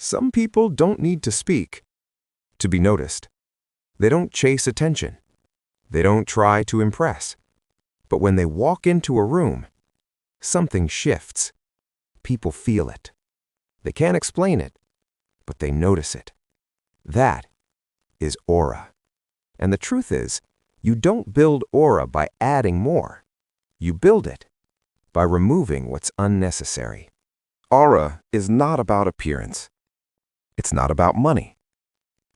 Some people don't need to speak to be noticed. They don't chase attention. They don't try to impress. But when they walk into a room, something shifts. People feel it. They can't explain it, but they notice it. That is aura. And the truth is, you don't build aura by adding more. You build it by removing what's unnecessary. Aura is not about appearance. It's not about money.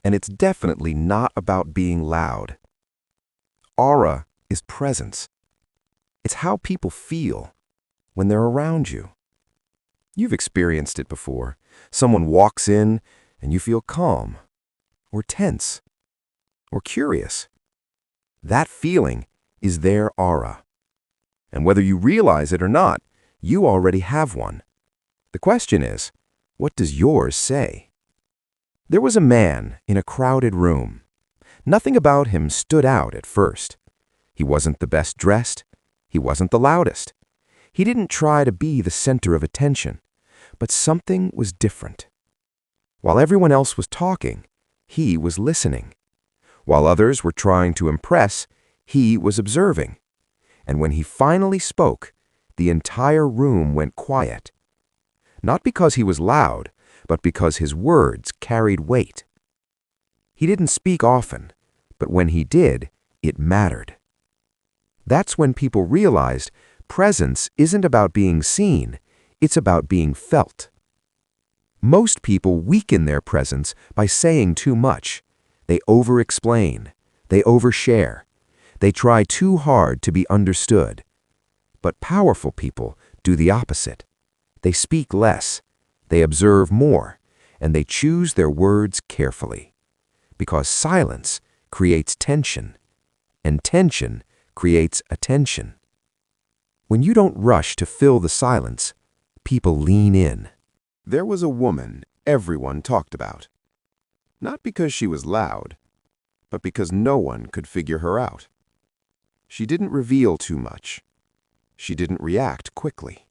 And it's definitely not about being loud. Aura is presence. It's how people feel when they're around you. You've experienced it before. Someone walks in and you feel calm, or tense, or curious. That feeling is their aura. And whether you realize it or not, you already have one. The question is, what does yours say? There was a man in a crowded room. Nothing about him stood out at first. He wasn't the best dressed. He wasn't the loudest. He didn't try to be the center of attention, but something was different. While everyone else was talking, he was listening. While others were trying to impress, he was observing. And when he finally spoke, the entire room went quiet. Not because he was loud, but because his words carried weight. He didn't speak often, but when he did, it mattered. That's when people realized presence isn't about being seen, it's about being felt. Most people weaken their presence by saying too much. They over-explain. They overshare. They try too hard to be understood. But powerful people do the opposite. They speak less. They observe more. And they choose their words carefully. Because silence creates tension. And tension creates attention. When you don't rush to fill the silence, people lean in. There was a woman everyone talked about. Not because she was loud, but because no one could figure her out. She didn't reveal too much. She didn't react quickly.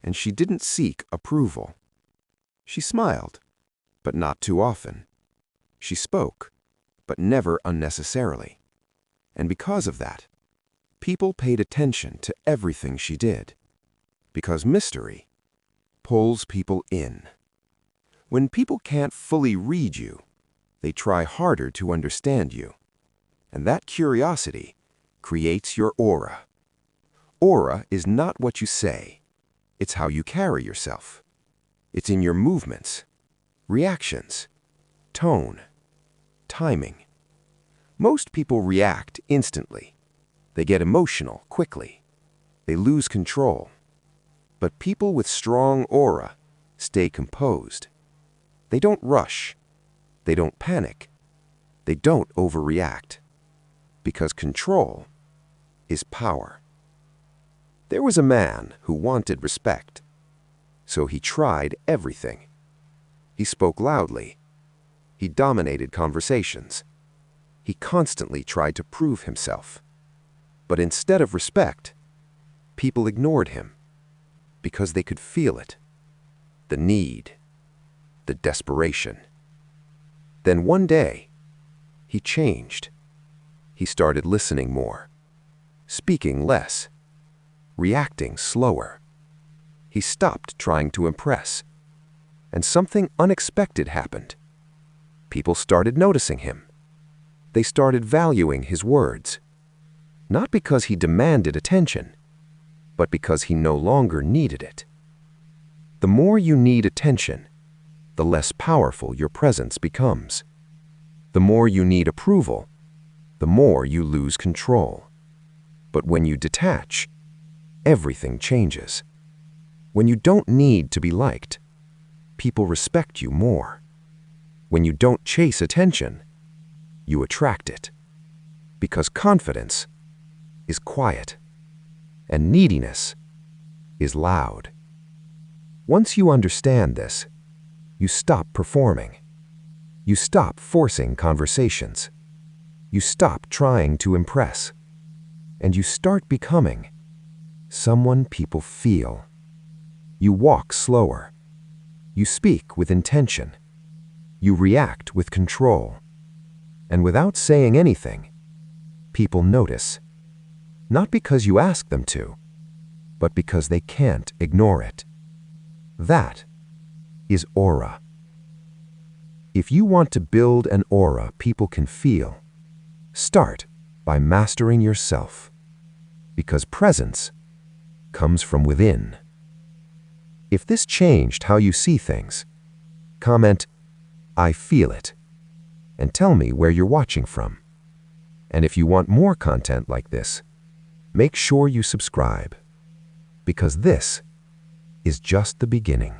And she didn't seek approval. She smiled, but not too often. She spoke, but never unnecessarily. And because of that, people paid attention to everything she did. Because mystery pulls people in. When people can't fully read you, they try harder to understand you. And that curiosity creates your aura. Aura is not what you say. It's how you carry yourself. It's in your movements, reactions, tone, timing. Most people react instantly. They get emotional quickly. They lose control. But people with strong aura stay composed. They don't rush. They don't panic. They don't overreact. Because control is power. There was a man who wanted respect. So he tried everything. He spoke loudly. He dominated conversations. He constantly tried to prove himself. But instead of respect, people ignored him because they could feel it, the need, the desperation. Then one day, he changed. He started listening more, speaking less, reacting slower. He stopped trying to impress, and something unexpected happened. People started noticing him. They started valuing his words, not because he demanded attention, but because he no longer needed it. The more you need attention, the less powerful your presence becomes. The more you need approval, the more you lose control. But when you detach, everything changes. When you don't need to be liked, people respect you more. When you don't chase attention, you attract it. Because confidence is quiet, and neediness is loud. Once you understand this, you stop performing. You stop forcing conversations. You stop trying to impress. And you start becoming someone people feel. You walk slower. You speak with intention. You react with control. And without saying anything, people notice. Not because you ask them to, but because they can't ignore it. That is aura. If you want to build an aura people can feel, start by mastering yourself, because presence comes from within. If this changed how you see things, comment, "I feel it," and tell me where you're watching from. And if you want more content like this, make sure you subscribe, because this is just the beginning.